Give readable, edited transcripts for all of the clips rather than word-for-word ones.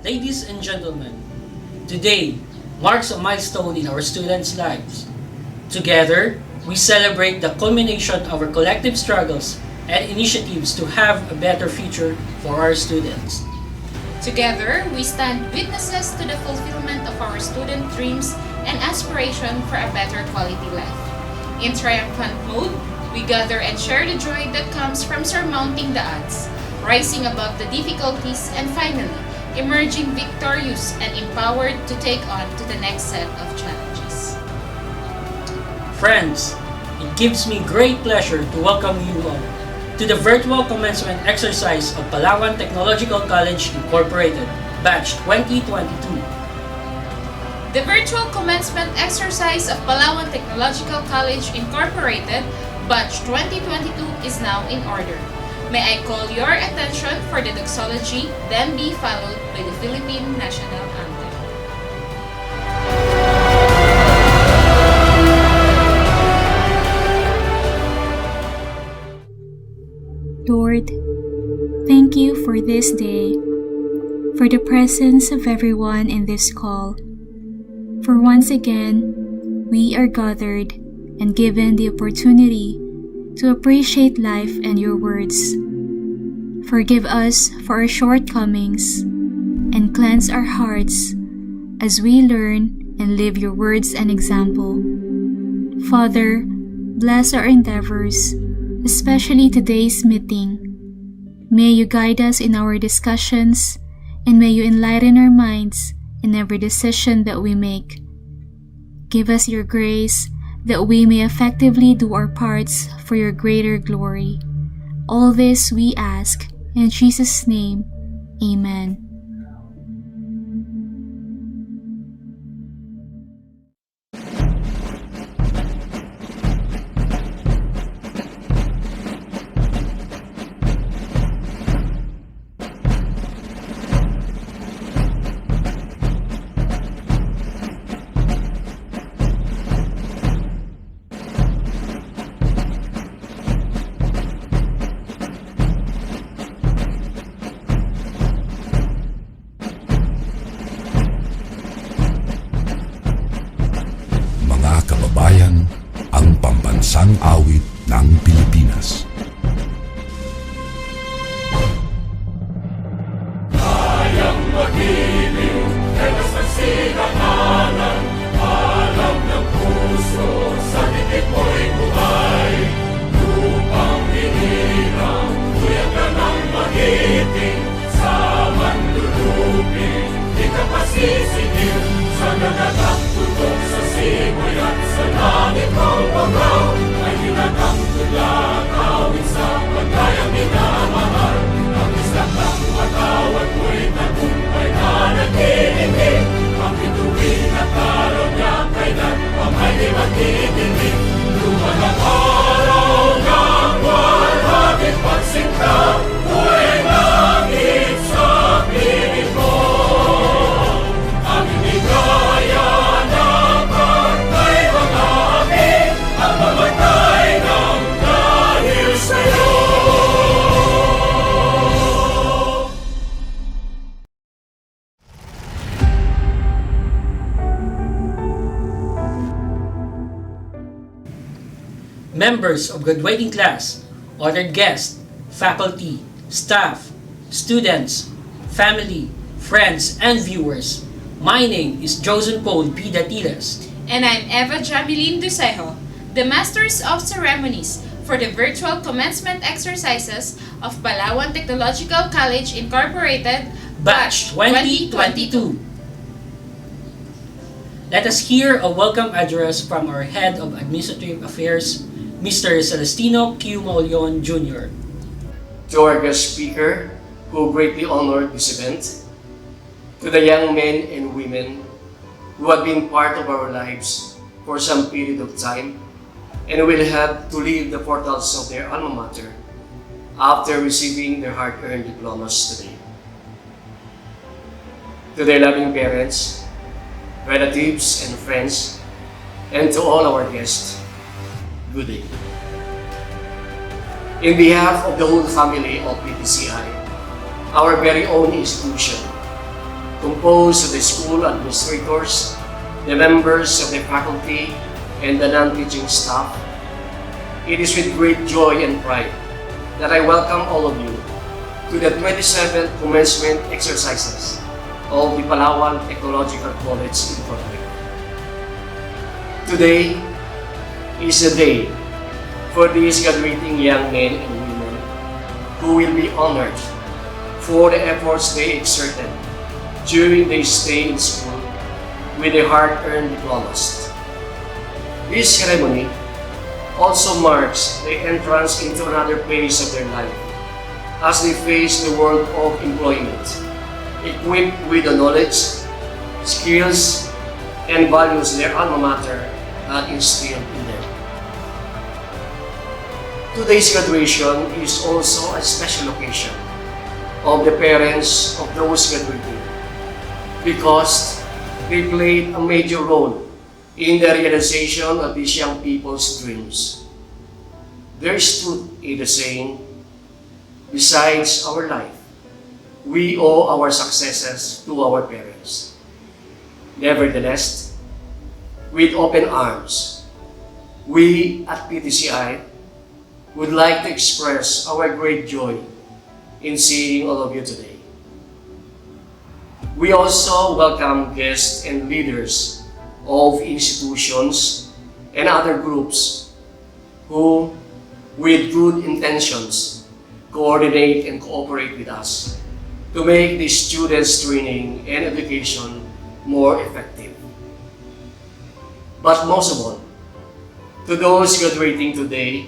Ladies and gentlemen, today marks a milestone in our students' lives. Together, we celebrate the culmination of our collective struggles and initiatives to have a better future for our students. Together, we stand witnesses to the fulfillment of our student dreams and aspiration for a better quality life. In triumphant mode, we gather and share the joy that comes from surmounting the odds, rising above the difficulties, and finally, emerging victorious and empowered to take on to the next set of challenges. Friends, it gives me great pleasure to welcome you all to the virtual commencement exercise of Palawan Technological College Incorporated, Batch 2022. The virtual commencement exercise of Palawan Technological College Incorporated, Batch 2022 is now in order. May I call your attention for the doxology, then be followed by the Philippine National Anthem. Lord, thank you for this day, for the presence of everyone in this call. For once again, we are gathered and given the opportunity to appreciate life and your words. Forgive us for our shortcomings and cleanse our hearts as we learn and live your words and example. Father, bless our endeavors, especially today's meeting. May you guide us in our discussions and may you enlighten our minds in every decision that we make. Give us your grace that we may effectively do our parts for your greater glory. All this we ask in Jesus' name. Amen. Kababayan, ang pambansang awit ng Pilipinas. Kayang mag-ibig, telas ng sinakanan, alam ng puso, sa titik mo'y buhay. Lupang hinirang, tuyag ka ng magiting, sa manlulupin, di ka pasisigil, sa nagatang tutok sa simoy at sa langit ang bangaw, ay hinatang tula, kawin sa pagkayang minamahal. Ang isang ng watawat mo'y tagumpay na nag-iibig, ang bituin at araw niya kailan pamay di magtitinig. Luman ang araw ng walhagit pagsinta, buhay langit sa piling mo. Ang inigaya na pagkay mga api, ang mamatay ng dahil sa'yo. Members of graduating class, honored guests, faculty, staff, students, family, friends, and viewers, my name is Josen Paul P. Datiles. And I'm Eva Jamilin Dusejo, the Masters of Ceremonies for the virtual commencement exercises of Palawan Technological College Incorporated, Batch 2022. Let us hear a welcome address from our Head of Administrative Affairs, Mr. Celestino Q. Maulion Jr. To our guest speaker, who greatly honored this event, to the young men and women who have been part of our lives for some period of time and will have to leave the portals of their alma mater after receiving their hard-earned diplomas today. To their loving parents, relatives, and friends, and to all our guests, good day. In behalf of the whole family of PTCI, our very own institution, composed of the school administrators, the members of the faculty, and the non-teaching staff. It is with great joy and pride that I welcome all of you to the 27th commencement exercises of the Palawan Technological College Incorporated. Today is the day for these graduating young men and women who will be honored for the efforts they exerted during their stay in school with their hard-earned diplomas. This ceremony also marks the entrance into another phase of their life as they face the world of employment, equipped with the knowledge, skills, and values their alma mater had instilled in them. Today's graduation is also a special occasion of the parents of those graduating because they played a major role in the realization of these young people's dreams. There is truth in the saying, besides our life, we owe our successes to our parents. Nevertheless, with open arms, we at PTCI would like to express our great joy in seeing all of you today. We also welcome guests and leaders of institutions and other groups who, with good intentions, coordinate and cooperate with us to make the students' training and education more effective. But most of all, to those graduating today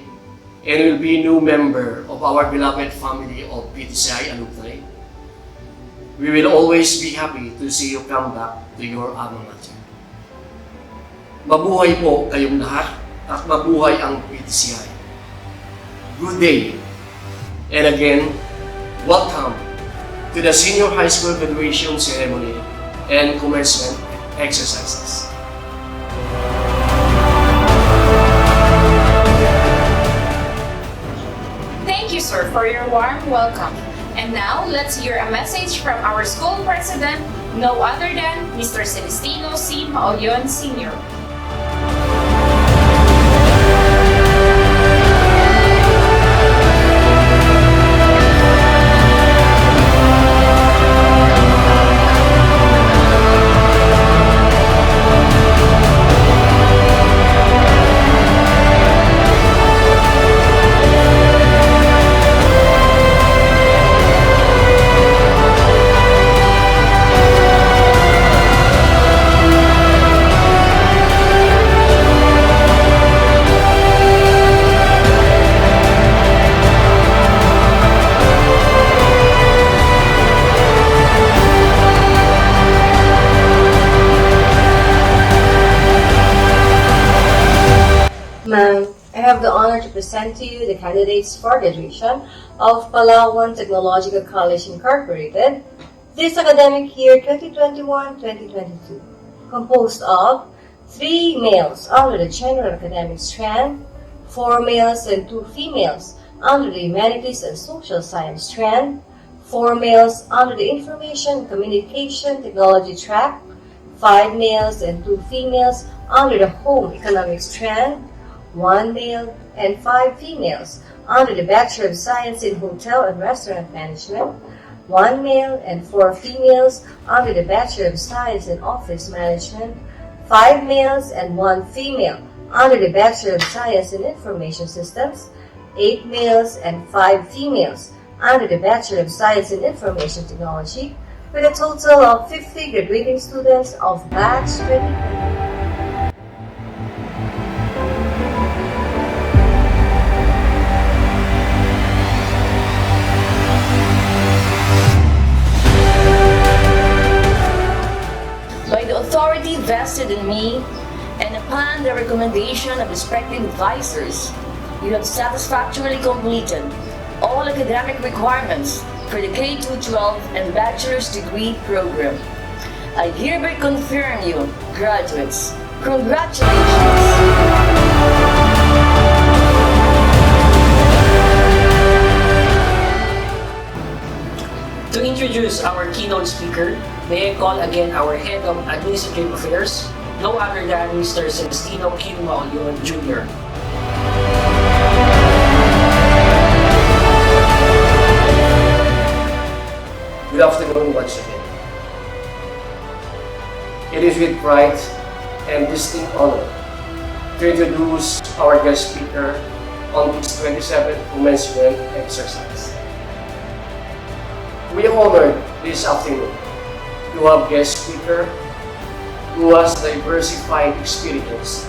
and will be a new member of our beloved family of PTCI alumni, we will always be happy to see you come back to your alma mater. Mabuhay po kayong lahat at mabuhay ang PTCI. Good day, and again, welcome to the Senior High School Graduation Ceremony and Commencement Exercises. Thank you, sir, for your warm welcome. And now, let's hear a message from our school president, no other than Mr. Celestino C. Maolion Sr. Ma'am, I have the honor to present to you the candidates for graduation of Palawan Technological College Incorporated this academic year 2021-2022, composed of 3 males under the General Academic Strand, 4 males and 2 females under the Humanities and Social Science Strand, 4 males under the Information and Communication Technology track, 5 males and 2 females under the Home Economics Strand, 1 male and 5 females under the Bachelor of Science in Hotel and Restaurant Management, 1 male and 4 females under the Bachelor of Science in Office Management, 5 males and 1 female under the Bachelor of Science in Information Systems, 8 males and 5 females under the Bachelor of Science in Information Technology, with a total of 50 graduating students of Batch 2020. Vested in me, and upon the recommendation of respective advisors, you have satisfactorily completed all academic requirements for the K-12 and Bachelor's Degree program. I hereby confirm you, graduates. Congratulations! To introduce introduce our keynote speaker, may I call again our Head of Administrative Affairs, no other than Mr. Celestino Q. Maulion Jr. Good afternoon once again. It is with pride and distinct honor to introduce our guest speaker on this 27th commencement exercise. We are honored this afternoon to have guest speaker who has diversified experience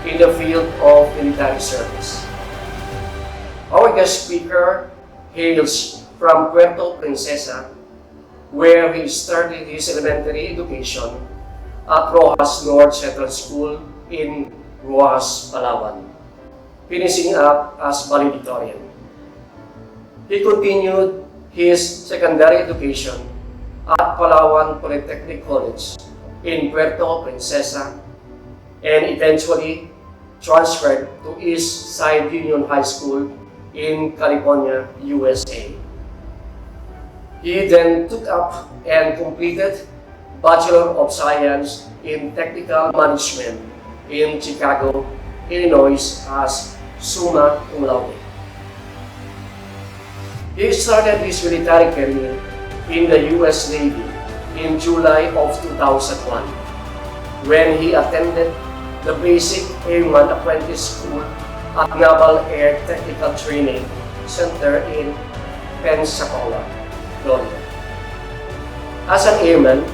in the field of military service. Our guest speaker hails from Puerto Princesa, where he started his elementary education at Rojas North Central School in Rojas, Palawan, finishing up as valedictorian. He continued his secondary education at Palawan Polytechnic College in Puerto Princesa and eventually transferred to East Side Union High School in California, USA. He then took up and completed Bachelor of Science in Technical Management in Chicago, Illinois as summa cum laude. He started his military career in the U.S. Navy in July of 2001 when he attended the Basic Airman Apprentice School at Naval Air Technical Training Center in Pensacola, Florida. As an airman,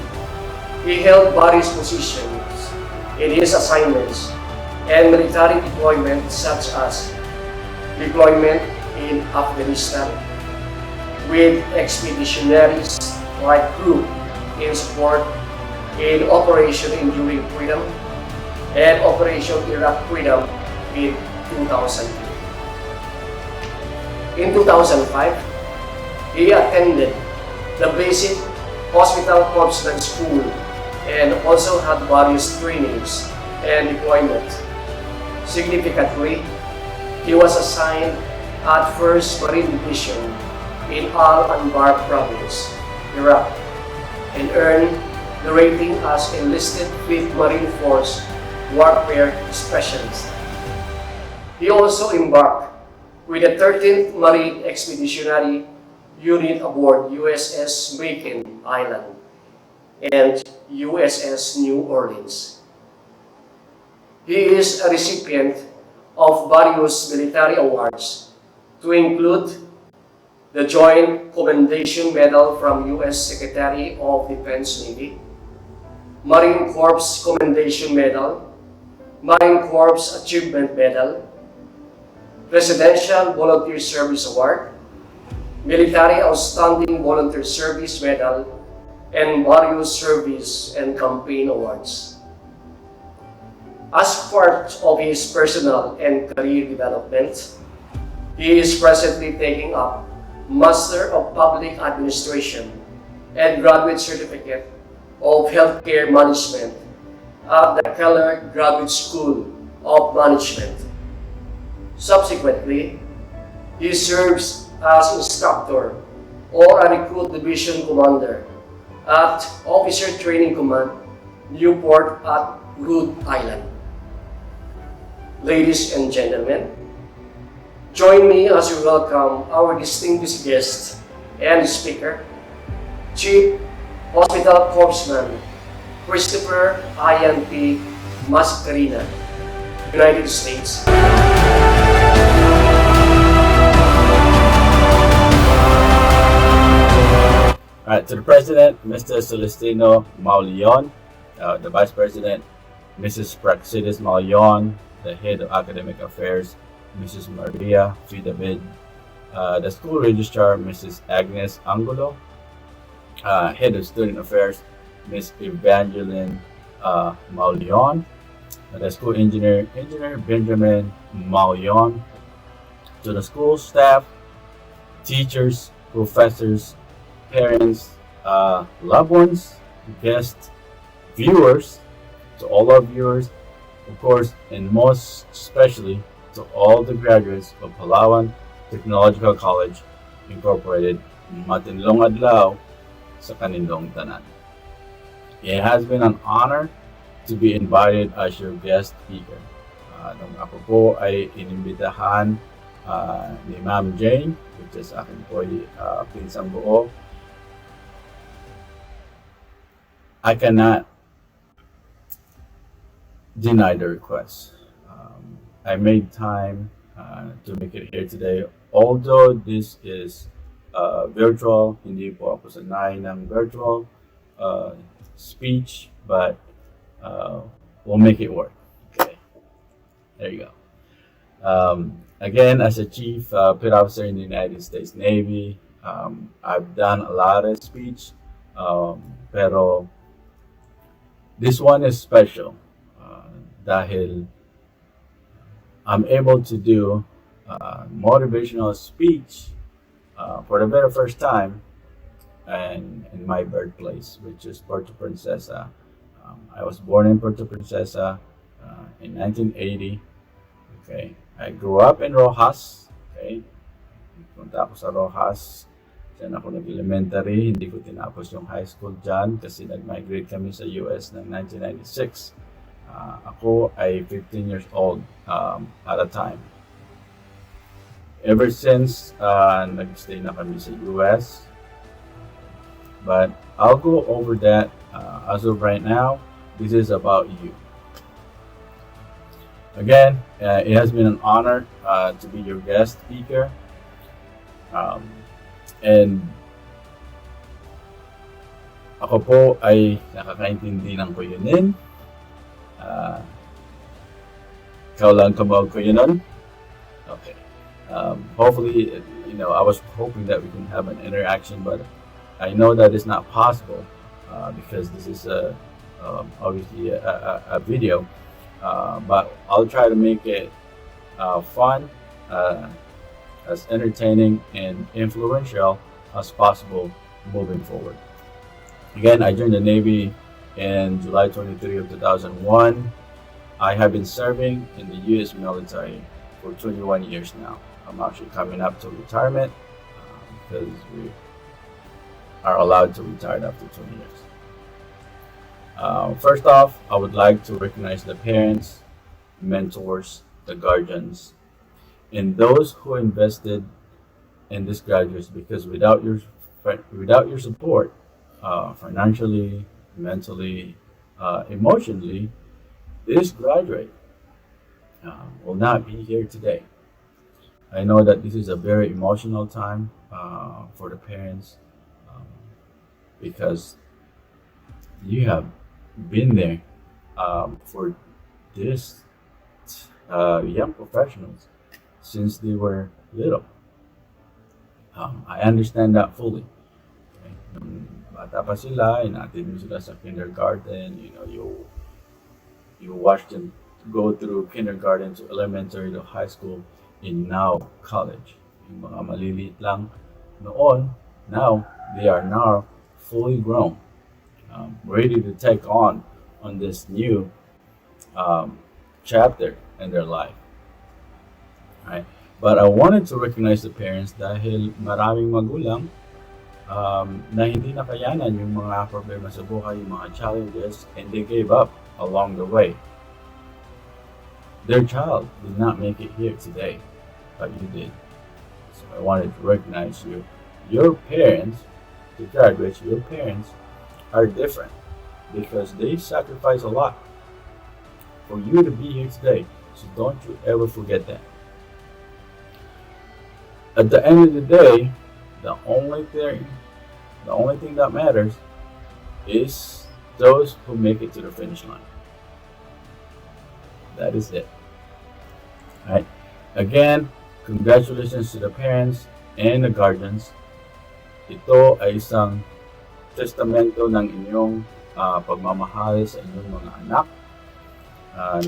he held various positions in his assignments and military deployments such as deployment in Afghanistan with Expeditionary Strike Group in support in Operation Enduring Freedom and Operation Iraq Freedom in 2002. In 2005, he attended the Basic Hospital Corpsman School and also had various trainings and deployment. Significantly, he was assigned at 1st Marine Division in Al-Anbar Province, Iraq, and earned the rating as Enlisted 5th Marine Force Warfare Specialist. He also embarked with the 13th Marine Expeditionary Unit aboard USS Macon Island and USS New Orleans. He is a recipient of various military awards, to include the Joint Commendation Medal from U.S. Secretary of Defense Navy, Marine Corps Commendation Medal, Marine Corps Achievement Medal, Presidential Volunteer Service Award, Military Outstanding Volunteer Service Medal, and various service and campaign awards. As part of his personal and career development, he is presently taking up Master of Public Administration and Graduate Certificate of Healthcare Management at the Keller Graduate School of Management. Subsequently, he serves as instructor or a recruit division commander at Officer Training Command, Newport at Rhode Island. Ladies and gentlemen, join me as we welcome our distinguished guest and speaker, Chief Hospital Corpsman Christopher Ian P. Mascarina, United States. To the President, Mr. Celestino Maulion, the Vice President, Mrs. Praxidis Maulion, the Head of Academic Affairs, Mrs. Maria F. David, the School Registrar, Mrs. Agnes Angulo, Head of Student Affairs, Ms. Evangeline Maulion, the School Engineer, Engineer Benjamin Maulion, to the school staff, teachers, professors, parents, loved ones, guests, viewers, to all our viewers, of course, and most especially to all the graduates of Palawan Technological College Incorporated. Matinlong adlaw sa kanindong tanan. It has been an honor to be invited as your guest speaker. Nung ako po ay inimbitahan ni Ma'am Jane, which is akin po pinsang buo, I cannot deny the request. I made time to make it here today. Although this is virtual, hindi po ako sanay ng virtual speech, but we'll make it work. Okay, there you go. Again, as a chief pit officer in the United States Navy, I've done a lot of speech, pero this one is special dahil I'm able to do motivational speech for the very first time and in my birthplace, which is Puerto Princesa. I was born in Puerto Princesa in 1980. Okay, I grew up in Rojas. Okay, punta ako sa Rojas. Diyan ako nag-elementary. Hindi ko tinapos yung high school dyan kasi nag-migrate kami sa US ng 1996. Ako ay 15 years old at a time. Ever since, nag-stay na kami sa US. But I'll go over that. As of right now, this is about you. Again, it has been an honor to be your guest speaker. And ako po ay nakakaintindi ng kuyunin. Ikaw lang kamag kuyunon. Okay. Hopefully, I was hoping that we can have an interaction, but I know that it's not possible because this is obviously a video. But I'll try to make it fun, as entertaining and influential as possible moving forward. Again, I joined the Navy in July 23 of 2001. I have been serving in the U.S. military for 21 years now. I'm actually coming up to retirement because we are allowed to retire after 20 years. First off, I would like to recognize the parents, mentors, the guardians, and those who invested in these graduates, because without your support, financially, mentally, emotionally, this graduate will not be here today. I know that this is a very emotional time for the parents because you have been there for these young professionals since they were little. I understand that fully. Okay? Nung bata pa sila, inatid mo sila sa kindergarten, you watch them go through kindergarten to elementary to high school and now college. Yung mga maliliit lang noon, now they are now fully grown, ready to take on this new chapter in their life. Right? But I wanted to recognize the parents dahil maraming magulang na hindi nakayanan yung mga problema sa buhay, yung mga challenges, and they gave up along the way. Their child did not make it here today, but you did. So I wanted to recognize you. Your parents, the graduates, your parents are different because they sacrifice a lot for you to be here today. So don't you ever forget that. At the end of the day, the only thing that matters is those who make it to the finish line. That is it. All right. Again, congratulations to the parents and the guardians. Ito ay isang testamento ng inyong pagmamahal sa inyong mga anak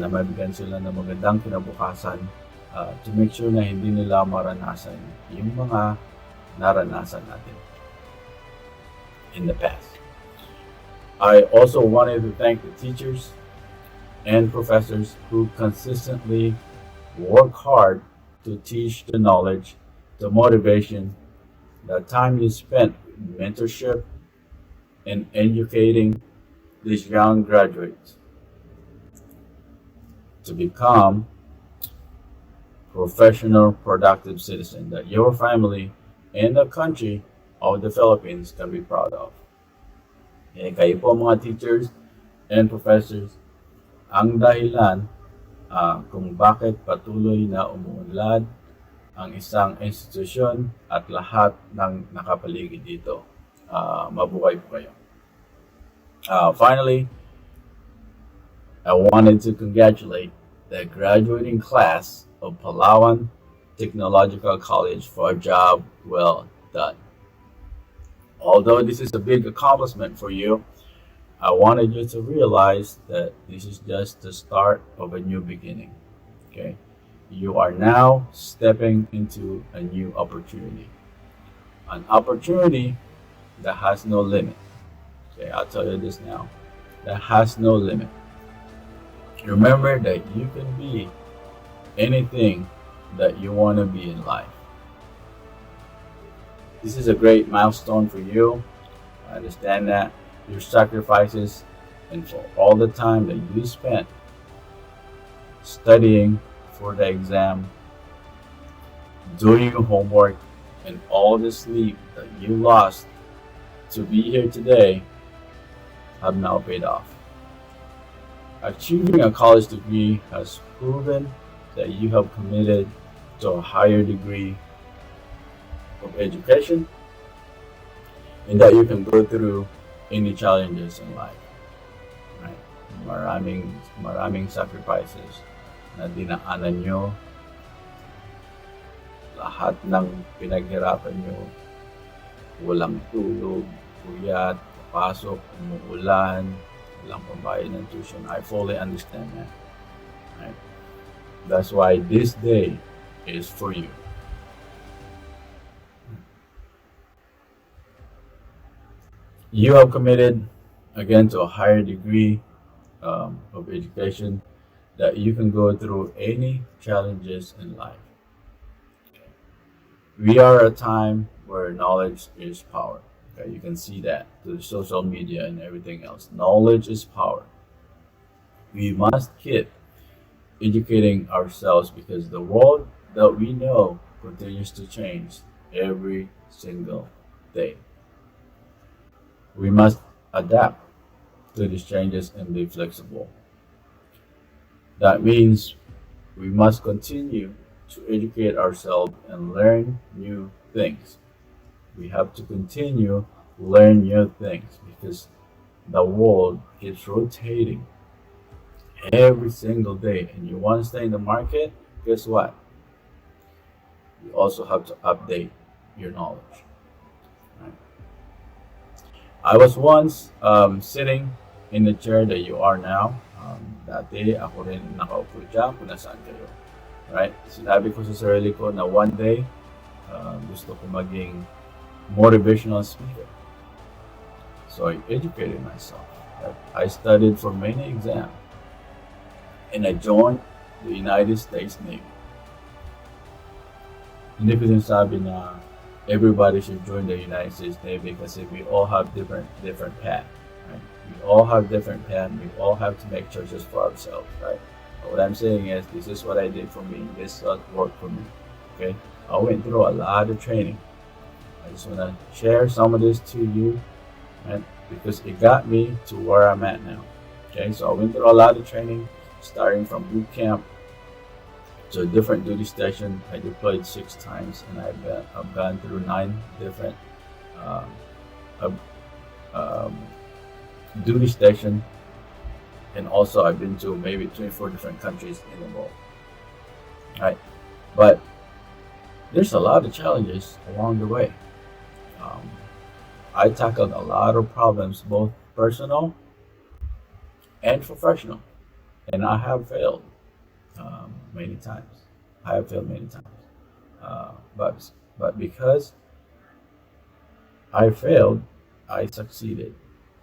na mabigyan sila ng magandang kinabukasan to make sure na hindi nila maranasan yung mga naranasan natin in the past. I also wanted to thank the teachers and professors who consistently work hard to teach the knowledge, the motivation, the time you spent in mentorship, in educating these young graduates to become professional, productive citizens that your family and the country of the Philippines can be proud of. Kayo po mga teachers and professors, ang dahilan kung bakit patuloy na umuunlad ang isang institusyon at lahat ng nakapaligid dito. Mabuhay po kayo. Finally, I wanted to congratulate the graduating class of Palawan Technological College for a job well done. Although this is a big accomplishment for you, I wanted you to realize that this is just the start of a new beginning. Okay? You are now stepping into a new opportunity. An opportunity that has no limit. Okay, I'll tell you this now. That has no limit. Remember that you can be anything that you want to be in life. This is a great milestone for you. I understand that. Your sacrifices and for all the time that you spent studying for the exam, doing your homework, and all the sleep that you lost to be here today have now paid off. Achieving a college degree has proven that you have committed to a higher degree of education and that you can go through any challenges in life. Right? Maraming sacrifices na dinaanan nyo, lahat ng pinaghirapan nyo, walang tulog, puyat, pasok, umuulan, walang pambayad ng tuition. I fully understand that. Right? That's why this day is for you. You have committed again to a higher degree of education that you can go through any challenges in life. We are a time where knowledge is power. Okay, you can see that through social media and everything else. Knowledge is power. We must keep educating ourselves because the world that we know continues to change every single day. We must adapt to these changes and be flexible. That means we must continue to educate ourselves and learn new things. We have to continue to learn new things because the world keeps rotating every single day, and you want to stay in the market, guess what? You also have to update your knowledge. Right? I was once sitting in the chair that you are now. Dati ako rin nakaupo dyan kung nasaan kayo. Right? Sinabi ko sa sarili ko na one day, gusto ko maging motivational speaker. So I educated myself. I studied for many exams. And I joined the United States Navy. Hindi ko sinasabi na everybody should join the United States Navy kasi we all have different paths. Right? We all have different paths. We all have to make choices for ourselves. Right? But what I'm saying is, this is what I did for me. This worked for me. Okay? I went through a lot of training. I just want to share some of this to you, right? Because it got me to where I'm at now. Okay? So I went through a lot of training. Starting from boot camp to a different duty station. I deployed 6 times, and I've gone through 9 different duty stations, and also I've been to maybe 24 different countries in the world. Right, but there's a lot of challenges along the way. I tackled a lot of problems, both personal and professional. And I have failed many times. But because I failed, I succeeded.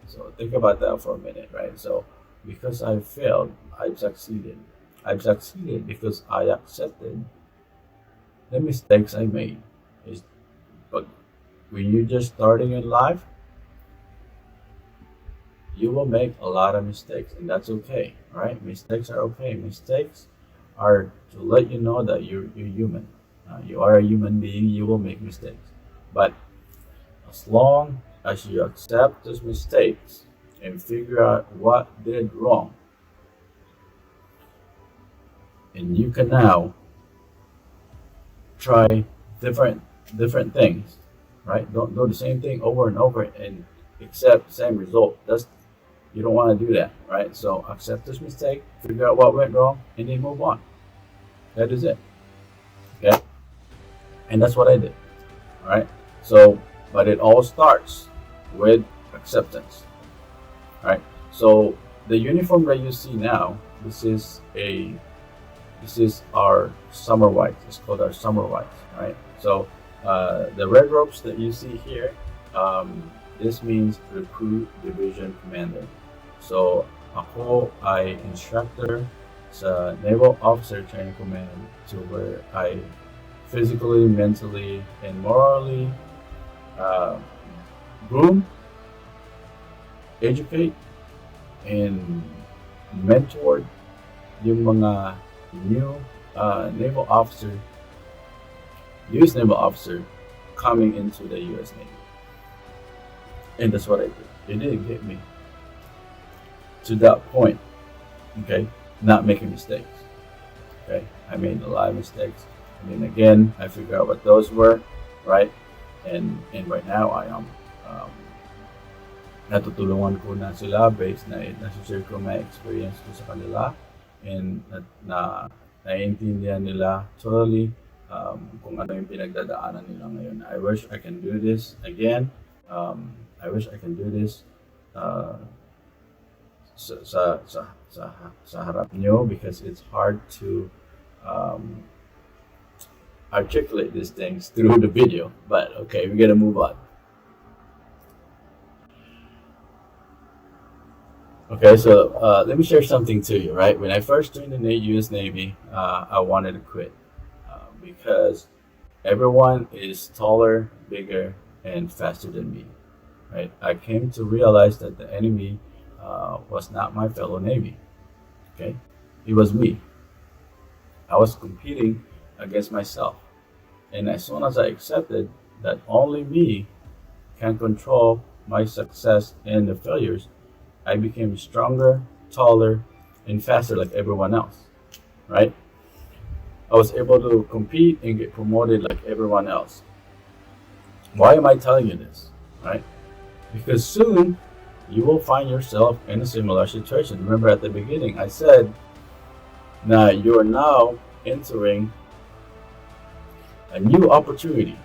So think about that for a minute, right? So because I failed, I've succeeded. I've succeeded because I accepted the mistakes I made. But when you're just starting in life, you will make a lot of mistakes, and that's okay. All right, mistakes are okay. Mistakes are to let you know that you're human. You are a human being. You will make mistakes, but as long as you accept those mistakes and figure out what did wrong, and you can now try different things, right? Don't do the same thing over and over and accept the same result. That's You don't want to do that, right? So accept this mistake, figure out what went wrong, and then move on. That is it. Okay? And that's what I did. All right? So, but it all starts with acceptance. All right? So the uniform that you see now, this is our summer white. It's called our summer white, right? So the red ropes that you see here, this means recruit division commander. So ako ay instructor sa Naval Officer Training Command, to where I physically, mentally, and morally groom, educate, and mentor yung mga new naval officer, U.S. naval officer coming into the U.S. Navy. And that's what I did. It didn't get me to that point, okay, not making mistakes. Okay, I made a lot of mistakes, and then again I figured out what those were, right? And right now I am natutulungan ko na sila based na nasi-share ko my experience ko sa kanila, and naiintindihan nila totally kung ano yung pinagdadaanan nila ngayon. I wish I can do this again. I wish I can do this sa harap nyo, because it's hard to articulate these things through the video. But okay, we're gonna move on. Okay, so let me share something to you, right? When I first joined the U.S. Navy, I wanted to quit because everyone is taller, bigger, and faster than me, right? I came to realize that the enemy was not my fellow Navy, okay? It was me. I was competing against myself. And as soon as I accepted that only me can control my success and the failures, I became stronger, taller, and faster like everyone else, right? I was able to compete and get promoted like everyone else. Why am I telling you this, right? Because soon you will find yourself in a similar situation. Remember at the beginning, I said, now you are now entering a new opportunity,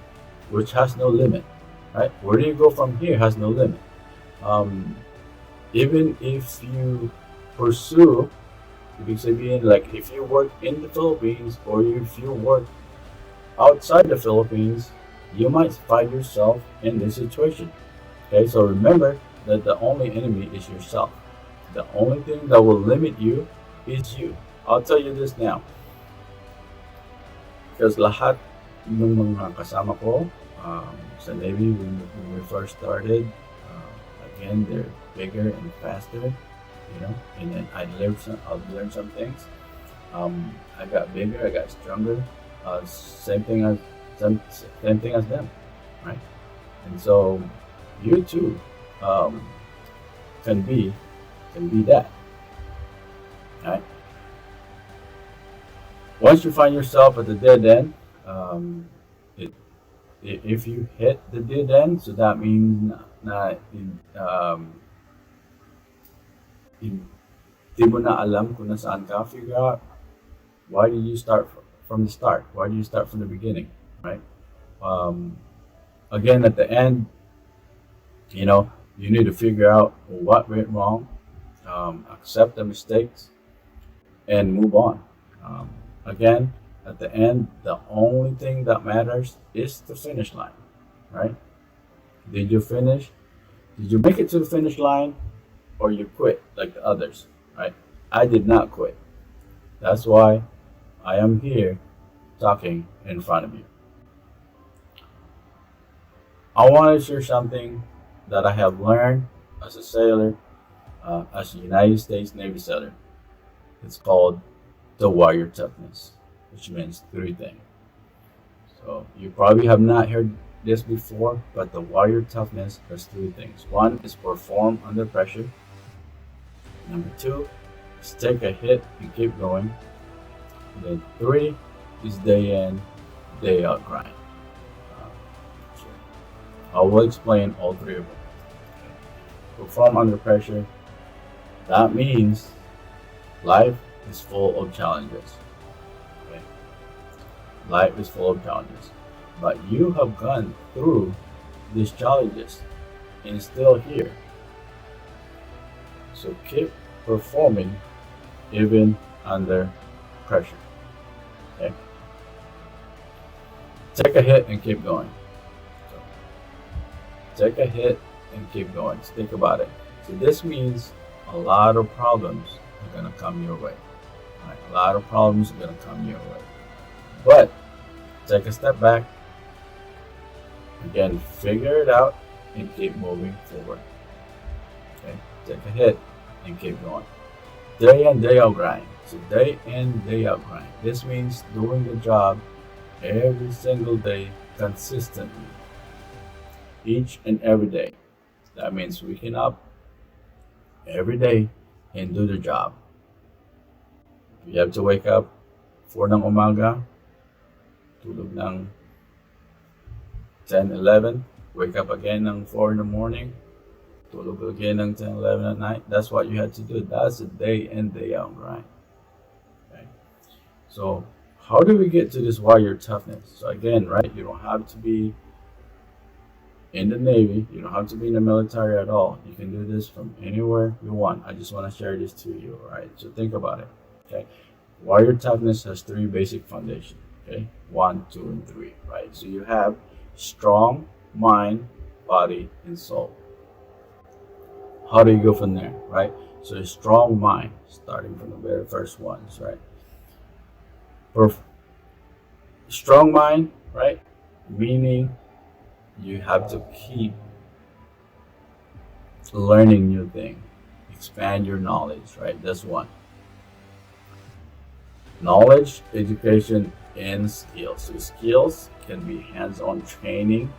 which has no limit, right? Where do you go from here has no limit. Even if you pursue, like if you work in the Philippines or if you work outside the Philippines, you might find yourself in this situation. Okay, so remember that the only enemy is yourself. The only thing that will limit you is you. I'll tell you this now. Because lahat ng mga kasama ko sa Navy when we first started, again, they're bigger and faster, you know, and then I've learned some things. I got bigger, I got stronger. Same thing as them, right? And so you too can be that, right? Once you find yourself at the dead end, if you hit the dead end, so that means hindi mo na alam kung nasaan ka, figure out why did you start from the start? Why do you start from the beginning, right? Again, at the end, you know, you need to figure out what went wrong, accept the mistakes, and move on. Again, at the end, the only thing that matters is the finish line, right? Did you finish? Did you make it to the finish line, or you quit like the others, right? I did not quit. That's why I am here talking in front of you. I want to share something that I have learned as a sailor as a United States Navy setter. It's called the warrior toughness, which means three things. So you probably have not heard this before, but the warrior toughness has three things. One is perform under pressure. Number two is take a hit and keep going. And then three is day in, day out grind. So I will explain all three of them. Perform under pressure. That means life is full of challenges. Okay? Life is full of challenges. But you have gone through these challenges and still here. So keep performing even under pressure. Okay? Take a hit and keep going. So, take a hit and keep going. So think about it. So this means a lot of problems are going to come your way. Right? A lot of problems are going to come your way. But take a step back. Again, figure it out and keep moving forward. Okay? Take a hit and keep going. Day in, day out grind. So day in, day out grind. This means doing the job every single day consistently. Each and every day. That means waking up every day and do the job. If you have to wake up 4 ng umaga, tulog ng 10, 11, wake up again ng 4 in the morning, tulog again ng 10, 11 at night. That's what you had to do. That's a day in, day out grind. Okay. So how do we get to this warrior toughness? So again, right, you don't have to be in the Navy. You don't have to be in the military at all. You can do this from anywhere you want. I just want to share this to you, right? So think about it, okay? Warrior toughness has three basic foundations, okay? 1, 2, and 3, right? So you have strong mind, body, and soul. How do you go from there, right? So a strong mind, starting from the very first ones, right? Strong mind, right? Meaning you have to keep learning new things, expand your knowledge, right? That's one. Knowledge, education, and skills. So skills can be hands-on training,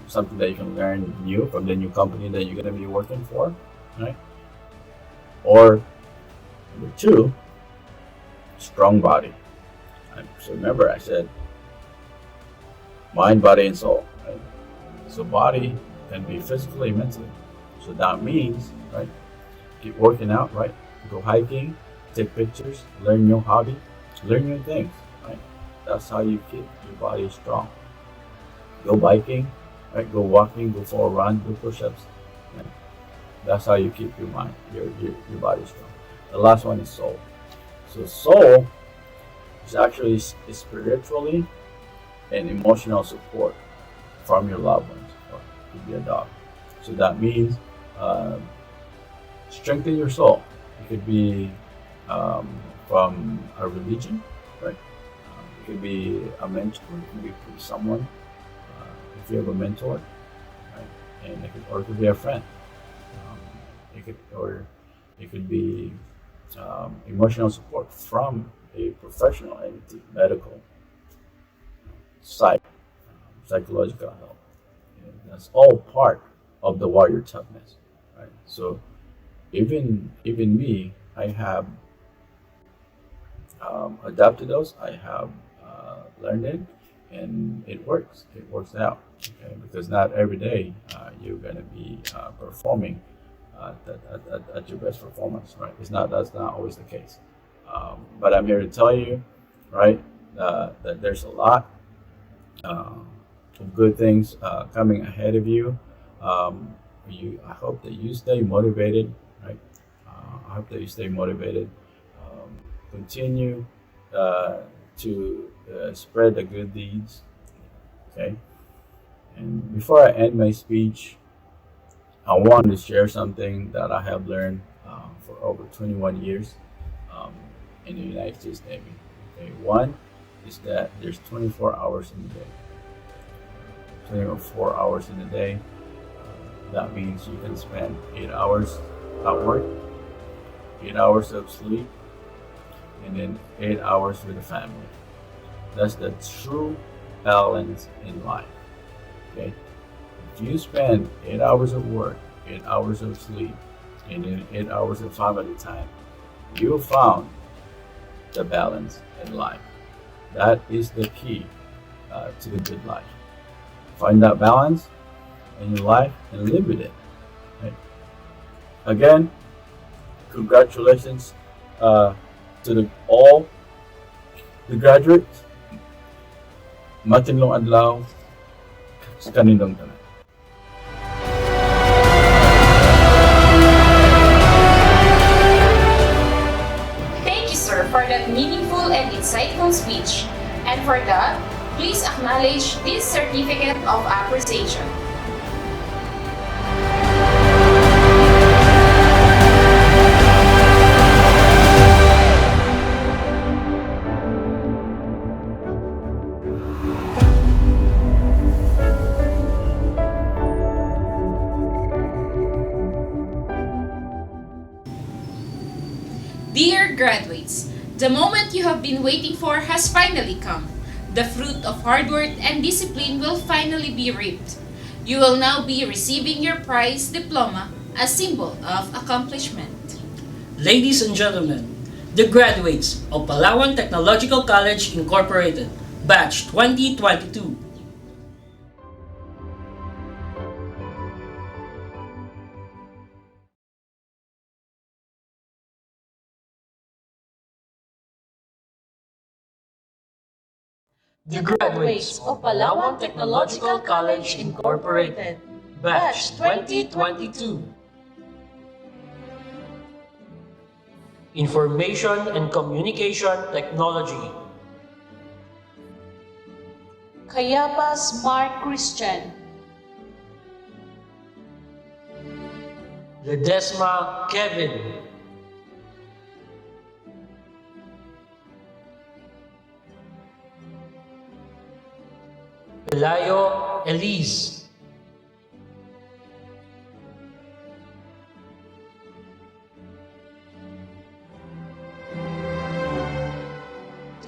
something that you can learn new from the new company that you're going to be working for, right? Or number 2, strong body. So remember I said mind, body, and soul, right? So body can be physically, mentally. So that means, right, keep working out, right? Go hiking, take pictures, learn new hobby, learn new things, right? That's how you keep your body strong. Go biking, right? Go walking, go for a run, do push-ups. Right? That's how you keep your mind, your body strong. The last one is soul. So soul is actually spiritually and emotional support from your loved ones, or it could be a dog. So that means strengthen your soul. It could be from a religion, right? It could be a mentor. It could be someone. If you have a mentor, right? And it could be a friend. It could be emotional support from a professional entity, medical, psychological help. And that's all part of the warrior toughness, right? So even me, I have adapted those. I have learned it, and it works. It works out, okay? Because not every day you're gonna be performing at your best performance, right? That's not always the case. But I'm here to tell you, right, that there's a lot of good things coming ahead of you. I hope that you stay motivated, right? I hope that you stay motivated. Continue to spread the good deeds, okay? And before I end my speech, I want to share something that I have learned for over 21 years in the United States Navy. Okay, one is that there's 24 hours in the day. 24 hours in a day. That means you can spend 8 hours at work, 8 hours of sleep, and then 8 hours with the family. That's the true balance in life. Okay? If you spend 8 hours of work, 8 hours of sleep, and then 8 hours of family time, you found the balance in life. That is the key to the good life. Find that balance in your life and live with it. Right? Again, congratulations to all the graduates. Matinlong adlaw sa kanindong tanan. Thank you, sir, for that meaningful and insightful speech. And for that, please acknowledge this certificate of appreciation. Dear graduates, the moment you have been waiting for has finally come. The fruit of hard work and discipline will finally be reaped. You will now be receiving your prize diploma, a symbol of accomplishment. Ladies and gentlemen, the graduates of Palawan Technological College Incorporated, Batch 2022. The graduates of Palawan Technological College Incorporated, Batch 2022. Information and Communication Technology. Cayapas Mark Christian, Ledesma Kevin. Pelayo Elise.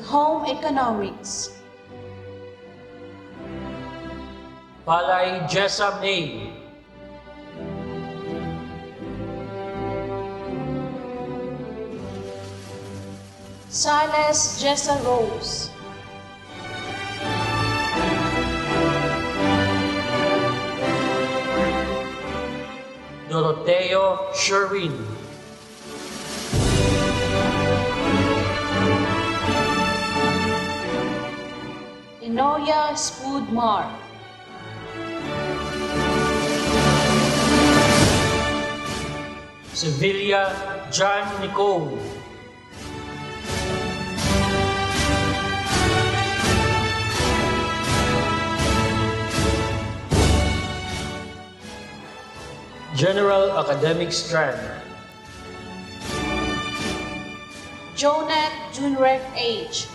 Home Economics, Palay Jessa May. Silas Jessa Rose, Doroteo Sherwin. Inoya Spudmar, Sevilla John Nicole. General Academic Strand. Jonat Junrek H,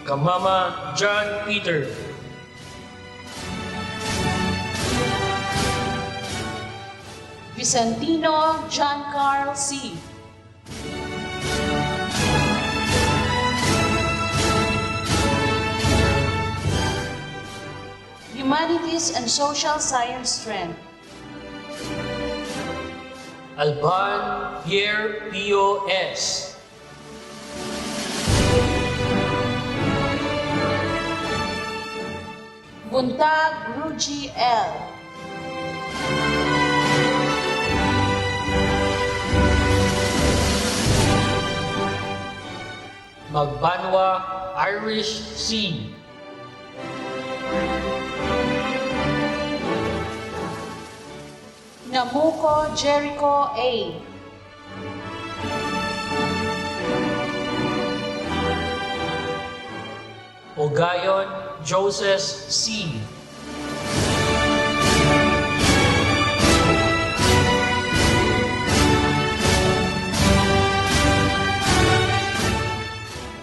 Kamama John Peter. Vicentino John Carl C, Humanities and Social Science Strand, Alban Pierre Pio S. Buntag Ruji L, Magbanwa Irish C. Namuko Jericho A, Ogayon Joseph C.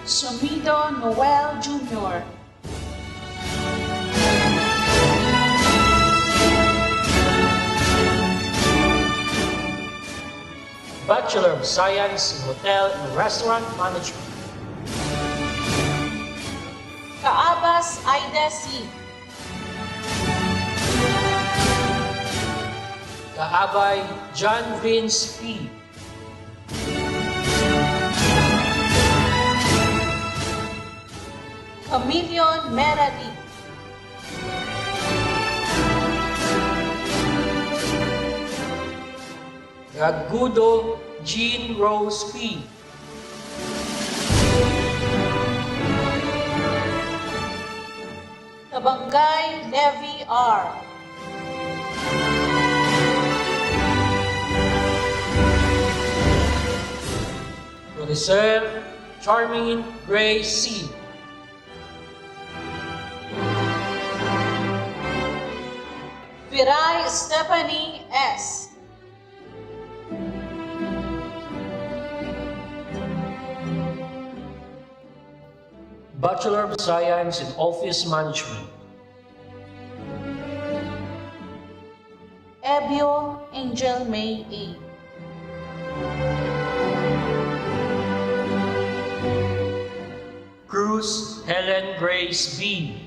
Sumido Noel Jr., Bachelor of Science in Hotel and Restaurant Management. Kaabas Aida C. Kaabay John Vince P. Chameleon Merari. Ragudo Jean Rose P. Tabangay Levi R. Reserve Charming Gray C. Viray Stephanie S. Bachelor of Science in Office Management. Ebio Angel May A. Cruz Helen Grace B.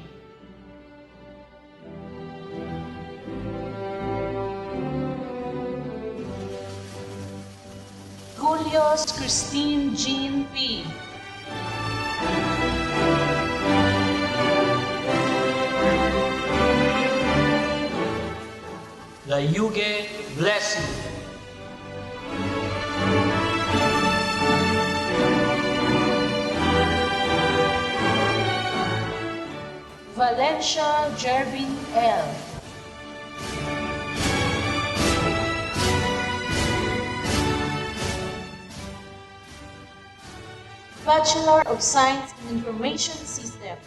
Julius Christine Jean P. Layuge Blessing. Valencia Jervin L. Bachelor of Science in Information Systems.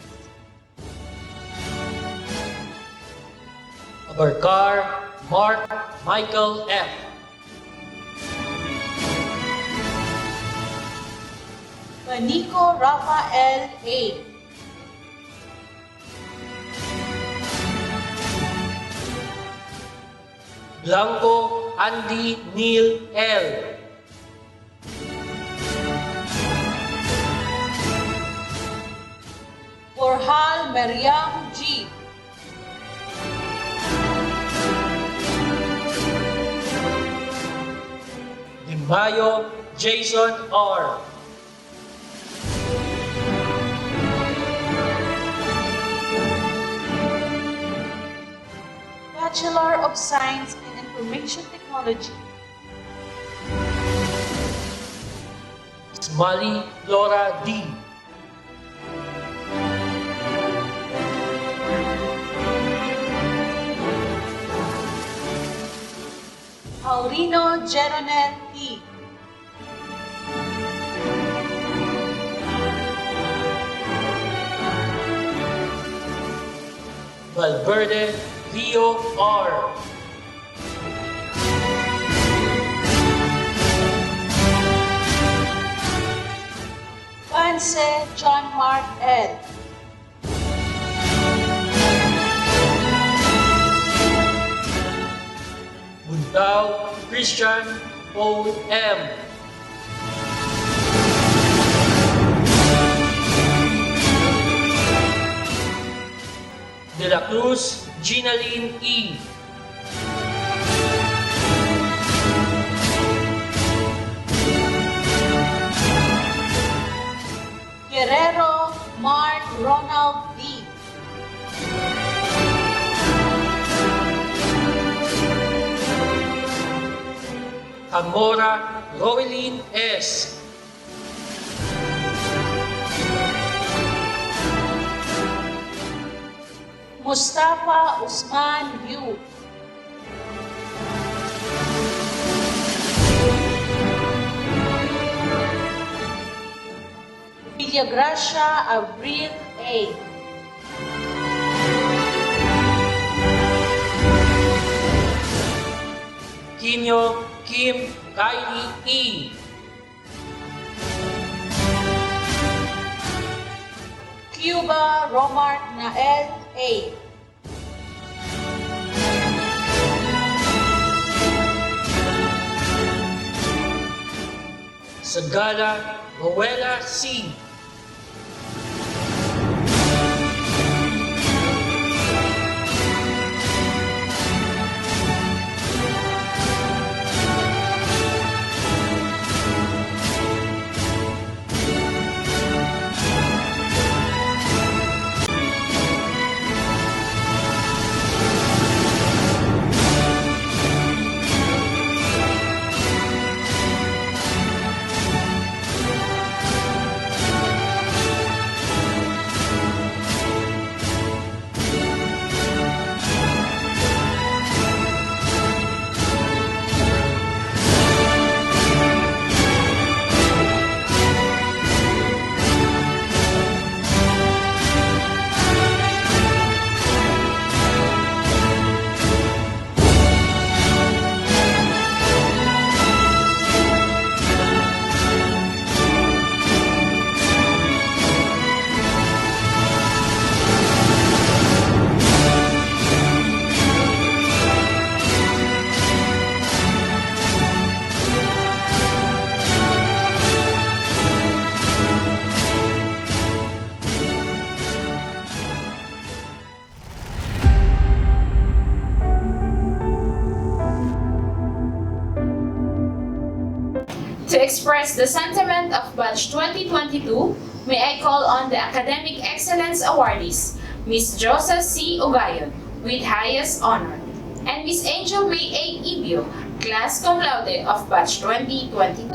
Abarkar Mark Michael F. Banico Rafael A. Blanco Andy Neil L. Borjal Meriam G. Mayo Jason R. Bachelor of Science in Information Technology. Smalley Laura D. Aurino Jeronel T. Valverde Leo R. Panse John Mark L. Buntao Christian Paul M. De la Cruz Ginaline E. Guerrero Mark Ronald D. Amora Roeline S. Mustafa Usman U. Villagracia Abril A. Quinyo Kim Kylie E. Cuba Romart Nael A. Sagala Rowella C. To express the sentiment of Batch 2022, may I call on the Academic Excellence Awardees, Ms. Josa C. Ugayon, with highest honor, and Ms. Angel May A. Ibio, Class Cum Laude of Batch 2022.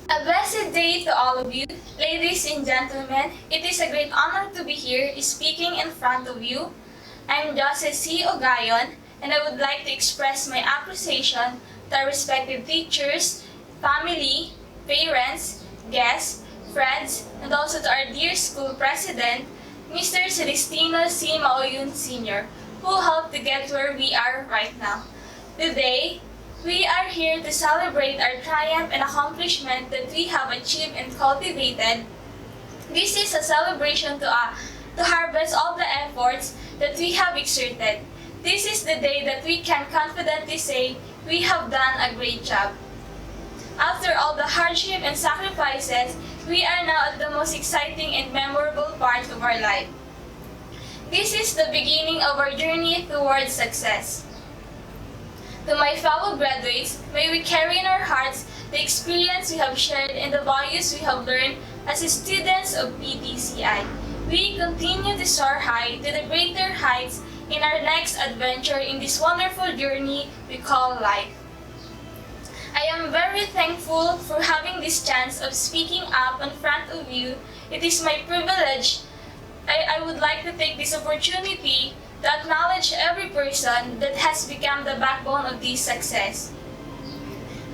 A blessed day to all of you. Ladies and gentlemen, it is a great honor to be here speaking in front of you. I'm Jose C. Ugayon, and I would like to express my appreciation to our respective teachers, family, parents, guests, friends, and also to our dear school president, Mr. Celestino C. Maoyun Sr., who helped to get where we are right now. Today, we are here to celebrate our triumph and accomplishment that we have achieved and cultivated. This is a celebration to harvest all the efforts that we have exerted. This is the day that we can confidently say we have done a great job. After all the hardship and sacrifices, we are now at the most exciting and memorable part of our life. This is the beginning of our journey towards success. To my fellow graduates, may we carry in our hearts the experience we have shared and the values we have learned as students of PTCI. We continue to soar high to the greater heights in our next adventure in this wonderful journey we call life. I am very thankful for having this chance of speaking up in front of you. It is my privilege. I would like to take this opportunity to acknowledge every person that has become the backbone of this success.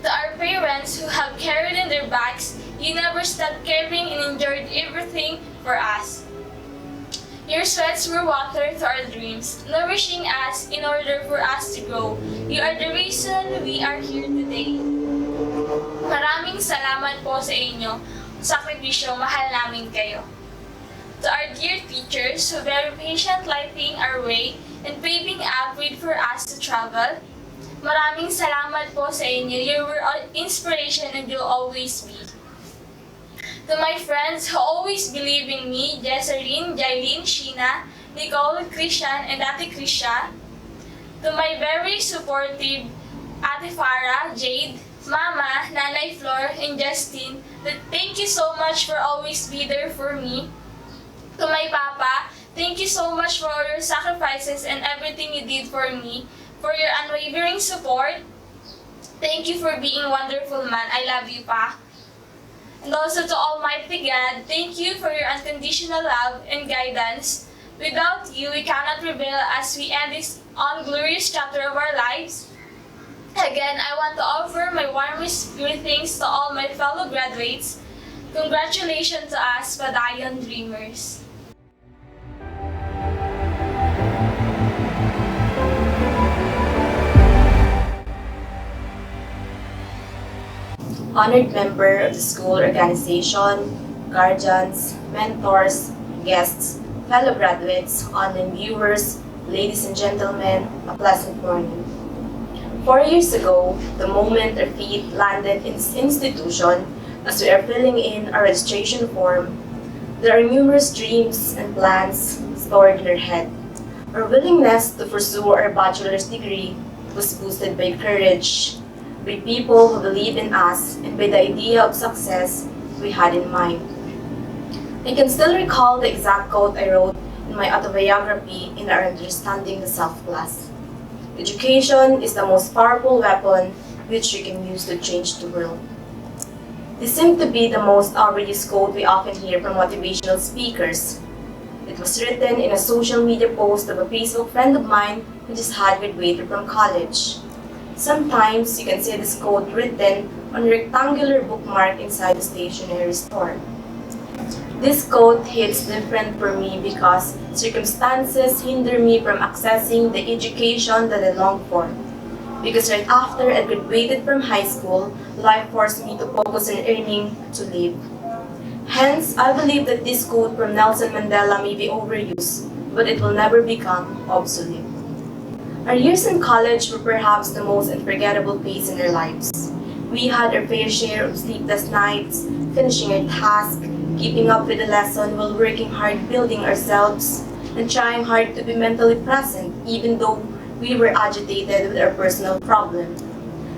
To our parents who have carried in their backs, you never stopped caring and endured everything for us. Your sweats were water to our dreams, nourishing us in order for us to grow. You are the reason we are here today. Maraming salamat po sa inyo. Sakripisyo, mahal namin kayo. To our dear teachers who very patient lighting our way and paving a way for us to travel, maraming salamat po sa inyo. You were our inspiration and you'll always be. To my friends who always believe in me, Jesserine, Jailin, Sheena, Nicole, Christian, and Ate Krisha. To my very supportive Ate Farah, Jade, Mama, Nanay Flor, and Justin, thank you so much for always be there for me. To my Papa, thank you so much for all your sacrifices and everything you did for me, for your unwavering support. Thank you for being a wonderful man. I love you, Pa. And also to Almighty God, thank you for your unconditional love and guidance. Without you, we cannot prevail as we end this glorious chapter of our lives. Again, I want to offer my warmest greetings to all my fellow graduates. Congratulations to us, Padayon Dreamers. Honored member of the school organization, guardians, mentors, guests, fellow graduates, online viewers, ladies and gentlemen, a pleasant morning. 4 years ago, the moment our feet landed in this institution, as we are filling in our registration form, there are numerous dreams and plans stored in our head. Our willingness to pursue our bachelor's degree was boosted by courage, by people who believe in us, and by the idea of success we had in mind. I can still recall the exact quote I wrote in my autobiography in our Understanding the Self class. Education is the most powerful weapon which you can use to change the world. This seemed to be the most overused quote we often hear from motivational speakers. It was written in a social media post of a Facebook friend of mine who just had graduated from college. Sometimes you can see this quote written on a rectangular bookmark inside a stationery store. This quote hits different for me because circumstances hinder me from accessing the education that I long for. Because right after I graduated from high school, life forced me to focus on earning to live. Hence, I believe that this quote from Nelson Mandela may be overused, but it will never become obsolete. Our years in college were perhaps the most unforgettable phase in our lives. We had our fair share of sleepless nights, finishing our task, keeping up with the lesson while working hard building ourselves, and trying hard to be mentally present even though we were agitated with our personal problem.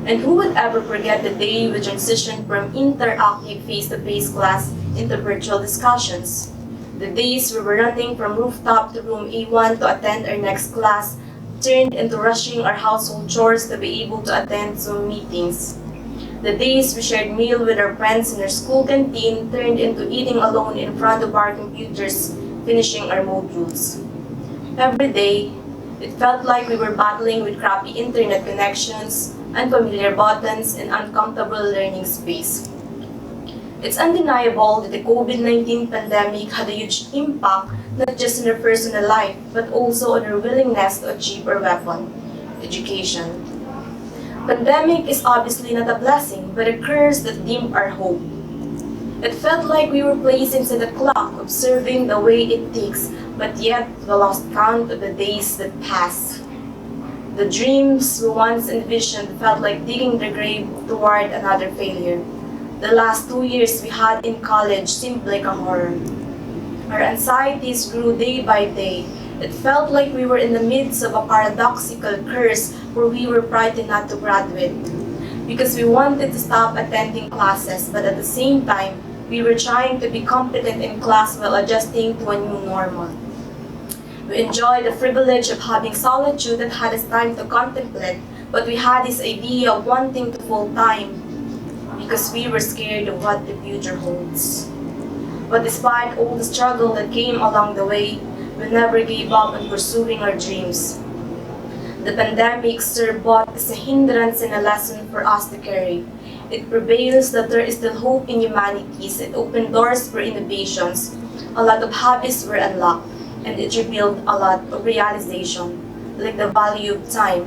And who would ever forget the day we transitioned from interactive face-to-face class into virtual discussions? The days we were running from rooftop to room A1 to attend our next class turned into rushing our household chores to be able to attend Zoom meetings. The days we shared meal with our friends in our school canteen turned into eating alone in front of our computers, finishing our modules. Every day, it felt like we were battling with crappy internet connections, unfamiliar buttons, and uncomfortable learning space. It's undeniable that the COVID-19 pandemic had a huge impact not just on our personal life, but also on our willingness to achieve our weapon, education. Pandemic is obviously not a blessing, but a curse that dimmed our hope. It felt like we were placed inside a clock, observing the way it ticks, but yet we lost count of the days that pass. The dreams we once envisioned felt like digging the grave toward another failure. The last 2 years we had in college seemed like a horror. Our anxieties grew day by day. It felt like we were in the midst of a paradoxical curse where we were frightened not to graduate. Because we wanted to stop attending classes, but at the same time, we were trying to be competent in class while adjusting to a new normal. We enjoyed the privilege of having solitude that had us time to contemplate, but we had this idea of wanting to full time because we were scared of what the future holds. But despite all the struggle that came along the way, we never gave up on pursuing our dreams. The pandemic served both as a hindrance and a lesson for us to carry. It prevails that there is still hope in humanities. It opened doors for innovations. A lot of hobbies were unlocked, and it revealed a lot of realization, like the value of time.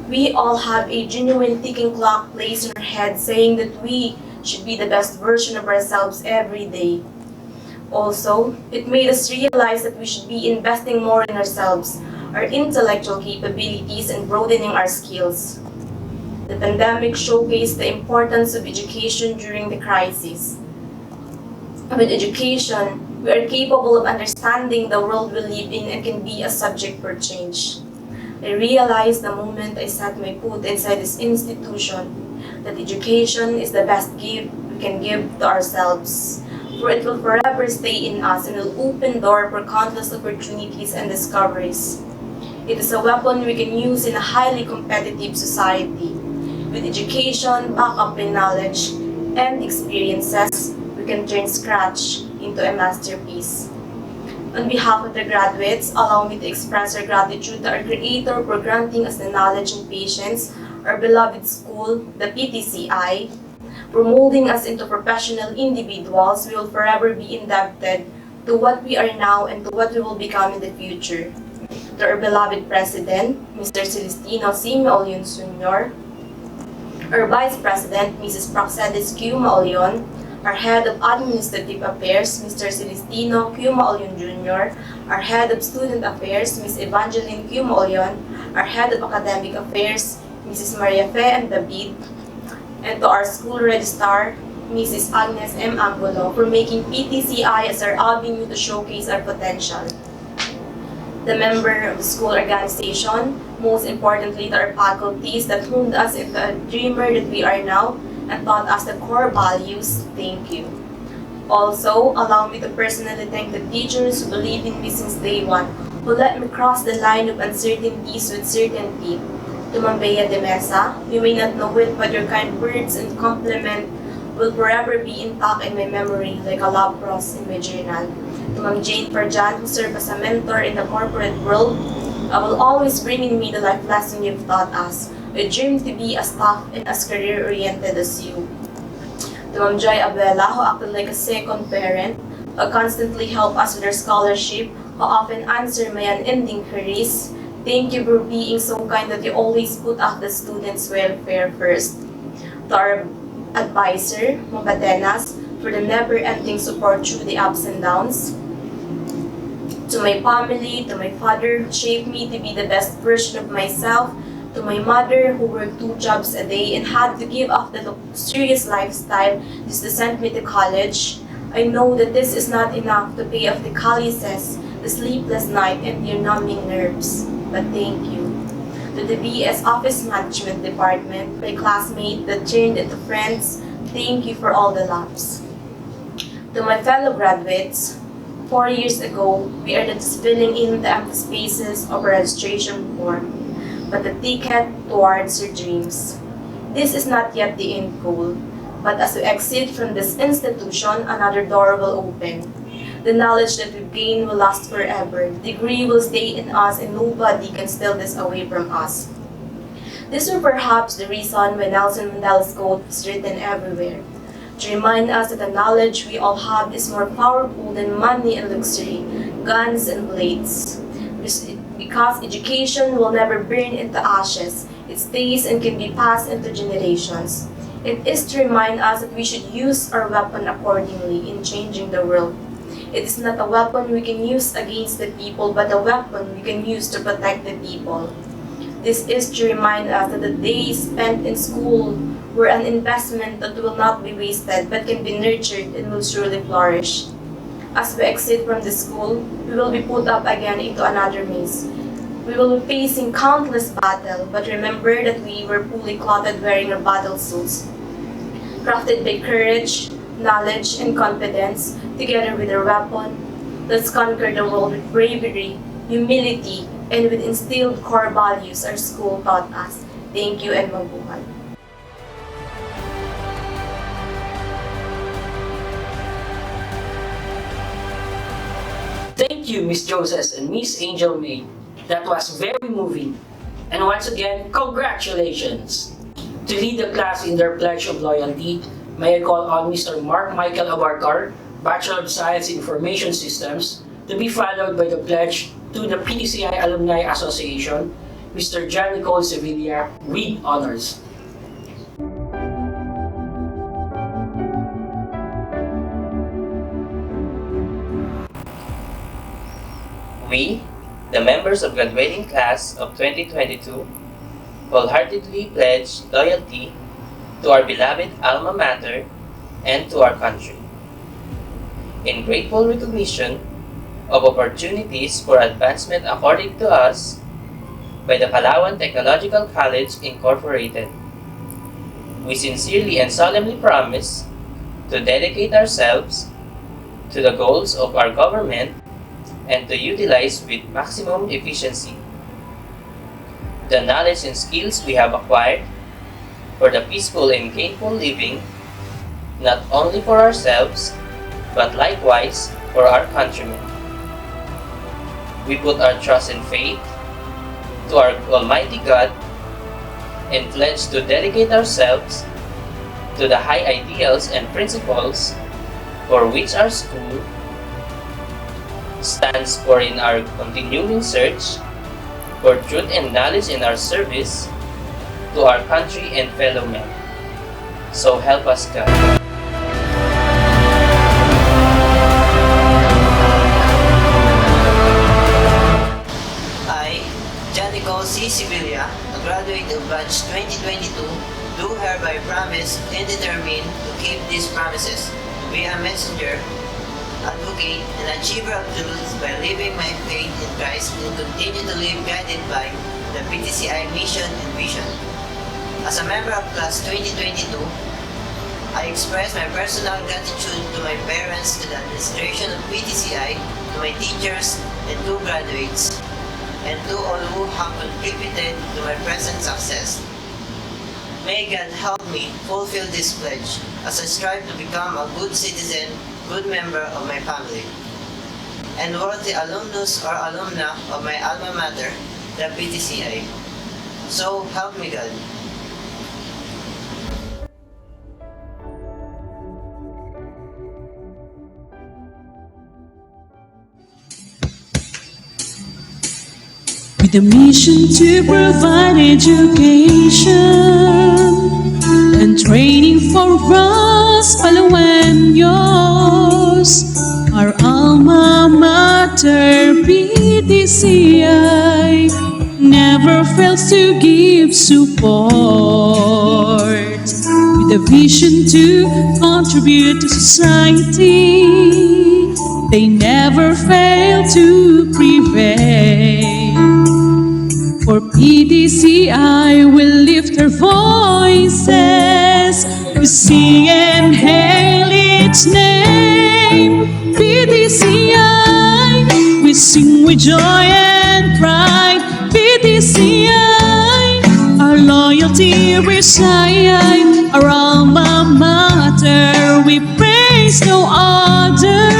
We all have a genuine ticking clock placed in our head saying that we should be the best version of ourselves every day. Also, it made us realize that we should be investing more in ourselves, our intellectual capabilities, and broadening our skills. The pandemic showcased the importance of education during the crisis. With education, we are capable of understanding the world we live in and can be a subject for change. I realized the moment I set my foot inside this institution that education is the best gift we can give to ourselves, for it will forever stay in us and will open door for countless opportunities and discoveries. It is a weapon we can use in a highly competitive society. With education, backed up by knowledge, and experiences, we can turn scratch into a masterpiece. On behalf of the graduates, allow me to express our gratitude to our Creator for granting us the knowledge and patience, our beloved school, the PTCI, for molding us into professional individuals. We will forever be indebted to what we are now and to what we will become in the future. To our beloved President, Mr. Celestino C. Maulion Sr., our Vice President, Mrs. Praxedis Q. Maulion, our Head of Administrative Affairs, Mr. Celestino Q. Maulion Jr., our Head of Student Affairs, Ms. Evangeline Q. Maulion, our Head of Academic Affairs, Mrs. Maria Fe and David, and to our school registrar, Mrs. Agnes M. Angulo, for making PTCI as our avenue to showcase our potential. The member of the school organization, most importantly to our faculties that honed us into a dreamer that we are now and taught us the core values, thank you. Also, allow me to personally thank the teachers who believed in me since day one, who let me cross the line of uncertainties with certainty. To Ma'am Bea de Mesa, you may not know it, but your kind words and compliment will forever be intact in my memory like a love cross in my journal. To Ma'am Jane Farjan, who served as a mentor in the corporate world, I will always bring in me the life lesson you've taught us. I dream to be as tough and as career-oriented as you. To Ma'am Joy Abela, who acted like a second parent, who constantly helped us with our scholarship, who often answered my unending queries. Thank you for being so kind that you always put up the students' welfare first. To our advisor, Ma'am Batenas, for the never-ending support through the ups and downs. To my family, to my father, who shaped me to be the best version of myself. To my mother, who worked 2 jobs a day and had to give up the luxurious lifestyle just to send me to college. I know that this is not enough to pay off the calluses, the sleepless night, and your numbing nerves. But thank you. To the BS Office Management Department, my classmate that turned into friends, thank you for all the laughs. To my fellow graduates, 4 years ago, we are just filling in the empty spaces of our registration form, but the ticket towards your dreams. This is not yet the end goal, but as we exit from this institution, another door will open. The knowledge that we've gained will last forever. The degree will stay in us and nobody can steal this away from us. This was perhaps the reason why Nelson Mandela's quote is written everywhere, to remind us that the knowledge we all have is more powerful than money and luxury, guns and blades. Because education will never burn into ashes, it stays and can be passed into generations. It is to remind us that we should use our weapon accordingly in changing the world. It is not a weapon we can use against the people, but a weapon we can use to protect the people. This is to remind us that the days spent in school were an investment that will not be wasted, but can be nurtured and will surely flourish. As we exit from the school, we will be put up again into another maze. We will be facing countless battles, but remember that we were fully clothed wearing our battle suits, crafted by courage, knowledge, and confidence, together with our weapon. Let's conquer the world with bravery, humility, and with instilled core values our school taught us. Thank you and mabuhay. Thank you, Miss Joseph and Miss Angel May. That was very moving. And once again, congratulations! To lead the class in their Pledge of Loyalty, may I call on Mr. Mark Michael Abarcar, Bachelor of Science in Information Systems, to be followed by the pledge to the PTCI Alumni Association, Mr. John Nicole Sevilla, with honors. We, the members of graduating class of 2022, wholeheartedly pledge loyalty to our beloved alma mater and to our country. In grateful recognition of opportunities for advancement accorded to us by the Palawan Technological College Incorporated, we sincerely and solemnly promise to dedicate ourselves to the goals of our government and to utilize with maximum efficiency the knowledge and skills we have acquired for the peaceful and gainful living, not only for ourselves, but likewise for our countrymen. We put our trust and faith to our Almighty God and pledge to dedicate ourselves to the high ideals and principles for which our school stands for in our continuing search for truth and knowledge in our service to our country and fellow men. So help us God. I, Janico C. Sevilla, a graduate of Batch promises to be a messenger, advocate, and achiever of truth by living my faith in Christ and continue to live guided by the PTCI mission and vision. As a member of Class 2022, I express my personal gratitude to my parents, to the administration of PTCI, to my teachers and to graduates, and to all who have contributed to my present success. May God help me fulfill this pledge as I strive to become a good citizen, good member of my family, and worthy alumnus or alumna of my alma mater, the PTCI. So help me God. With a mission to provide education and training for us, Palawan, yours, our alma mater, PTCI, never fails to give support. With a vision to contribute to society, they never fail to prevail. For PTCI will lift our voices, we sing and hail its name. PTCI, we sing with joy and pride. PTCI, our loyalty reside, our alma mater, we praise no other,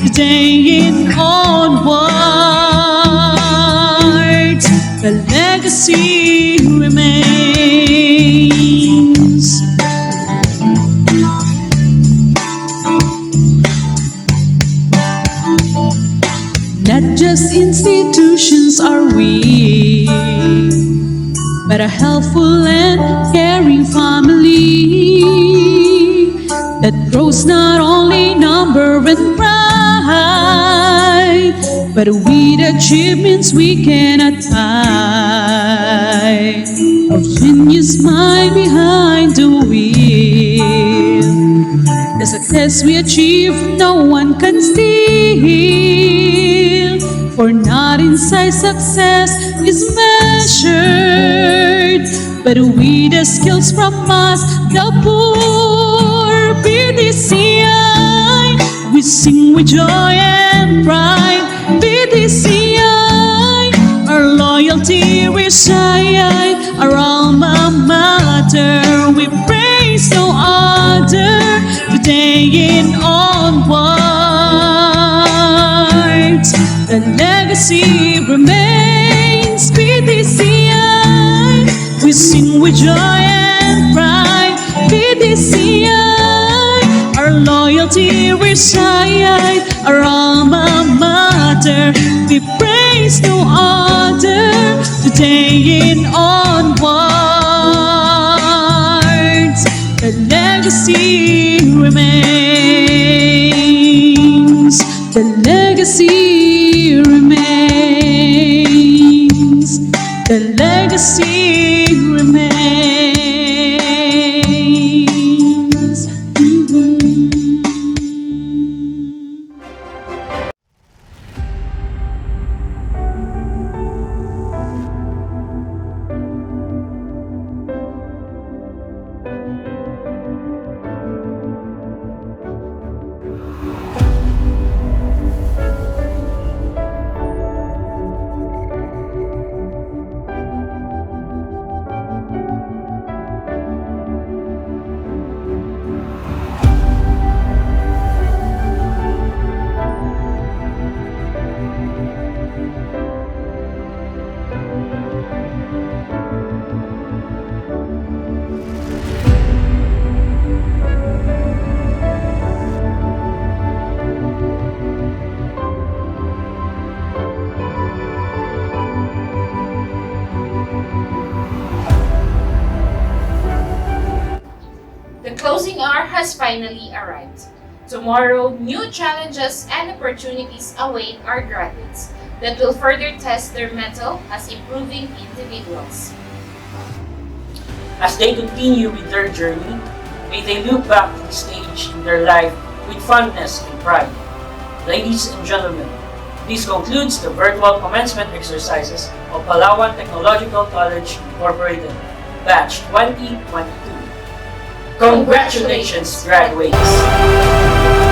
today and onwards. The legacy remains. Not just institutions are we, but a helpful and caring family that grows not only number and pride, but with achievements we cannot hide. Of genius mind behind the wheel, the success we achieve no one can steal. For not inside success is measured, but with the skills from us, the poor. PTCI, we sing with joy and pride. PTCI, our loyalty reside, our alma mater, we praise no other, today and onwards. The legacy remains. PTCI, we sing with joy and pride. PTCI, our loyalty reside, our alma mater, we praise no other, today and onwards. The legacy remains. The legacy remains. The legacy remains. The closing hour has finally arrived. Tomorrow, new challenges and opportunities await our graduates that will further test their mettle as improving individuals. As they continue with their journey, May they look back to this stage in their life with fondness and pride. Ladies and gentlemen, this concludes the virtual commencement exercises of Palawan Technological College Incorporated, Batch 2022. Congratulations, graduates!